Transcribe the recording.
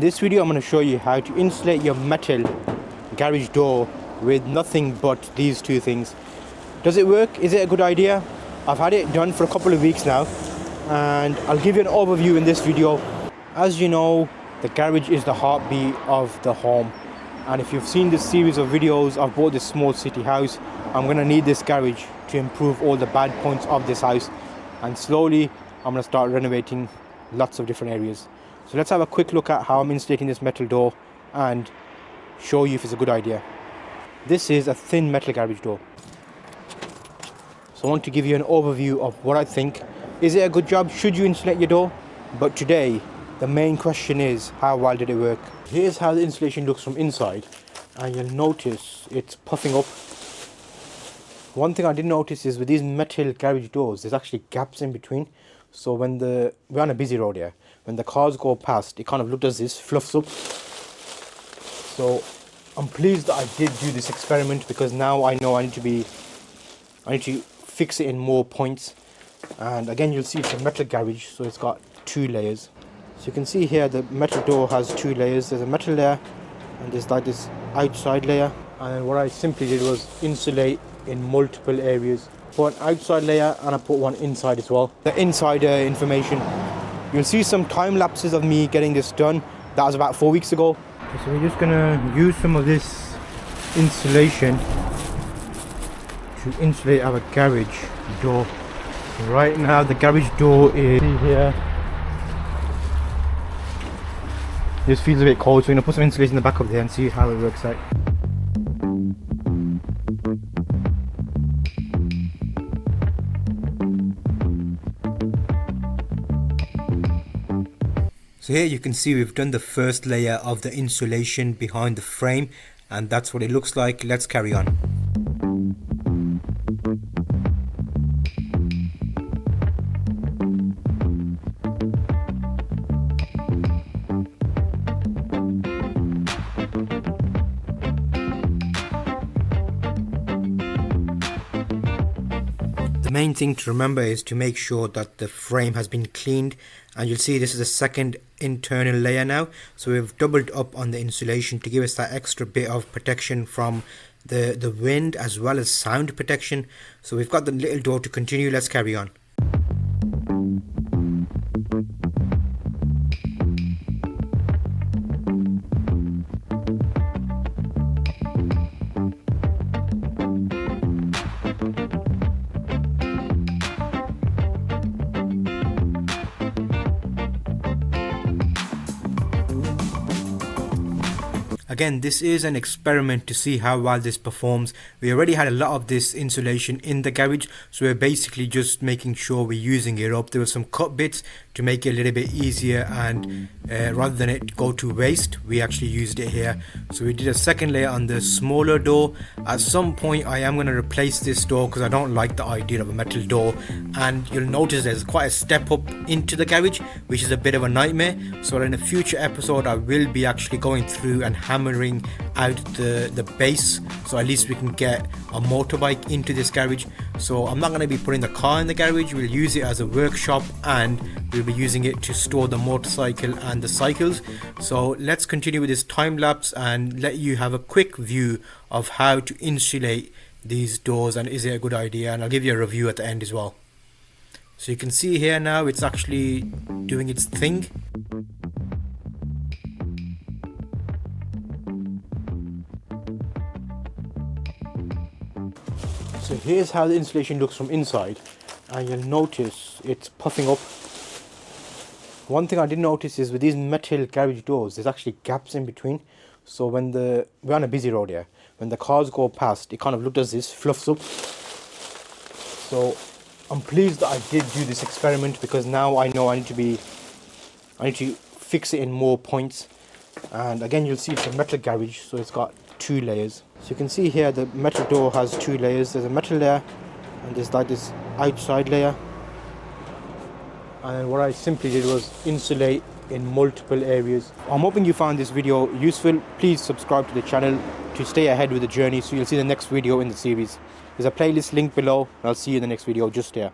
In this video I'm going to show you how to insulate your metal garage door with nothing but these two things. Does it work? Is it a good idea? I've had it done for a couple of weeks now and I'll give you an overview in this video. As you know, the garage is the heartbeat of the home, and if you've seen this series of videos, I've bought this small city house. I'm going to need this garage to improve all the bad points of this house, and slowly I'm going to start renovating lots of different areas. So let's have a quick look at how I'm insulating this metal door and show you if it's a good idea. This is a thin metal garage door. So I want to give you an overview of what I think. Is it a good job? Should you insulate your door? But today, the main question is, how well did it work? Here's how the insulation looks from inside, and you'll notice it's puffing up. One thing I did notice is with these metal garage doors, there's actually gaps in between. So when we're on a busy road here, when the cars go past, it kind of looks as this, fluffs up. So I'm pleased that I did do this experiment, because now I know I need to fix it in more points. And again, you'll see it's a metal garage, so it's got two layers. So you can see here the metal door has two layers. There's a metal layer and there's like this outside layer. And then what I simply did was insulate in multiple areas. Put an outside layer and I put one inside as well. The insider information. You'll see some time lapses of me getting this done. That was about 4 weeks ago. So we're just gonna use some of this insulation to insulate our garage door. Right now the garage door is here. This feels a bit cold, so we're gonna put some insulation in the back of there and see how it works out. So here you can see we've done the first layer of the insulation behind the frame, and that's what it looks like. Let's carry on. The main thing to remember is to make sure that the frame has been cleaned, and you'll see this is a second internal layer now. So we've doubled up on the insulation to give us that extra bit of protection from the wind as well as sound protection. So we've got the little door to continue. Let's carry on. Again, this is an experiment to see how well this performs. We already had a lot of this insulation in the garage, so we're basically just making sure we're using it up. There were some cut bits to make it a little bit easier, and rather than it go to waste, we actually used it here. So we did a second layer on the smaller door. At some point I am going to replace this door because I don't like the idea of a metal door, and you'll notice there's quite a step up into the garage, which is a bit of a nightmare. So in a future episode I will be actually going through and hammering out the base, so at least we can get a motorbike into this garage. So I'm not going to be putting the car in the garage. We'll use it as a workshop, and we'll be using it to store the motorcycle and the cycles. So let's continue with this time lapse and let you have a quick view of how to insulate these doors, and is it a good idea, and I'll give you a review at the end as well. So you can see here now it's actually doing its thing. So here's how the insulation looks from inside, and you'll notice it's puffing up. One thing I did notice is with these metal garage doors, there's actually gaps in between. So when we're on a busy road here, when the cars go past, it kind of looks as this, fluffs up. So I'm pleased that I did do this experiment, because now I know I need to fix it in more points. And again, you'll see it's a metal garage, so it's got two layers. So you can see here the metal door has two layers. There's a metal layer and there's like this outside layer. And then what I simply did was insulate in multiple areas. I'm hoping you found this video useful. Please subscribe to the channel to stay ahead with the journey, so you'll see the next video in the series. There's a playlist link below, and I'll see you in the next video just here.